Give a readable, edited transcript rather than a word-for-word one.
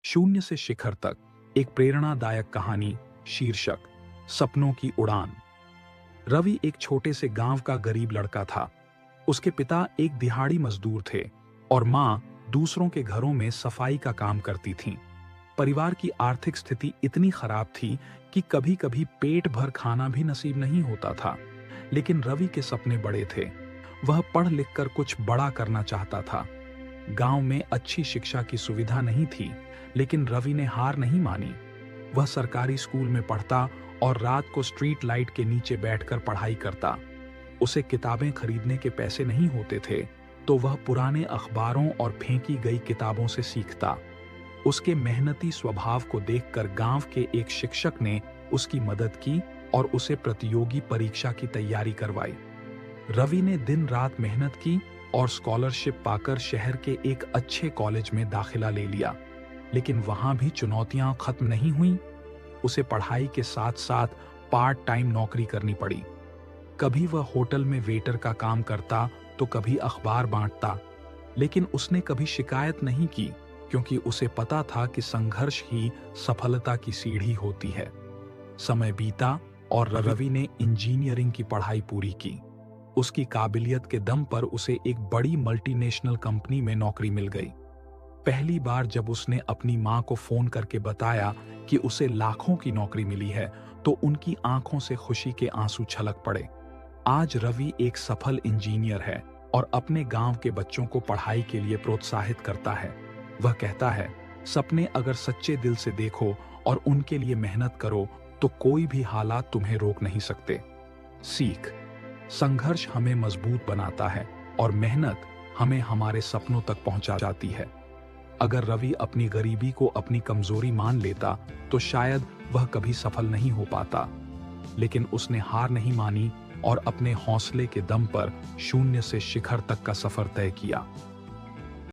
शून्य से शिखर तक, एक प्रेरणादायक कहानी। शीर्षक, सपनों की उड़ान। रवि एक छोटे से गांव का गरीब लड़का था। उसके पिता एक दिहाड़ी मजदूर थे और मां दूसरों के घरों में सफाई का काम करती थीं। परिवार की आर्थिक स्थिति इतनी खराब थी कि कभी-कभी पेट भर खाना भी नसीब नहीं होता था। लेकिन रवि के सपने बड़े थे। वह पढ़ लिखकर कुछ बड़ा करना चाहता था। गांव में अच्छी शिक्षा की सुविधा नहीं थी, लेकिन रवि ने हार नहीं मानी। वह सरकारी स्कूल में पढ़ता और रात को स्ट्रीट लाइट के नीचे बैठकर पढ़ाई करता। उसे किताबें खरीदने के पैसे नहीं होते थे, तो वह पुराने अखबारों और फेंकी गई किताबों से सीखता। उसके मेहनती स्वभाव को देखकर गांव के एक शिक्षक ने उसकी मदद की और उसे प्रतियोगी परीक्षा की तैयारी करवाई। रवि ने दिन रात मेहनत की और स्कॉलरशिप पाकर शहर के एक अच्छे कॉलेज में दाखिला ले लिया। लेकिन वहां भी चुनौतियां खत्म नहीं हुईं। उसे पढ़ाई के साथ साथ पार्ट टाइम नौकरी करनी पड़ी। कभी वह होटल में वेटर का काम करता तो कभी अखबार बांटता। लेकिन उसने कभी शिकायत नहीं की, क्योंकि उसे पता था कि संघर्ष ही सफलता की सीढ़ी होती है। समय बीता और रवि ने इंजीनियरिंग की पढ़ाई पूरी की। उसकी काबिलियत के दम पर उसे एक बड़ी मल्टीनेशनल कंपनी में नौकरी मिल गई। पहली बार जब उसने अपनी मां को फोन करके बताया कि उसे लाखों की नौकरी मिली है, तो उनकी आंखों से खुशी के आंसू छलक पड़े। आज रवि एक सफल इंजीनियर है और अपने गांव के बच्चों को पढ़ाई के लिए प्रोत्साहित करता है। वह कहता है, सपने अगर सच्चे दिल से देखो और उनके लिए मेहनत करो तो कोई भी हालात तुम्हें रोक नहीं सकते। सीख, संघर्ष हमें मजबूत बनाता है और मेहनत हमें हमारे सपनों तक पहुंचा जाती है। अगर रवि अपनी गरीबी को अपनी कमजोरी मान लेता तो शायद वह कभी सफल नहीं हो पाता। लेकिन उसने हार नहीं मानी और अपने हौसले के दम पर शून्य से शिखर तक का सफर तय किया।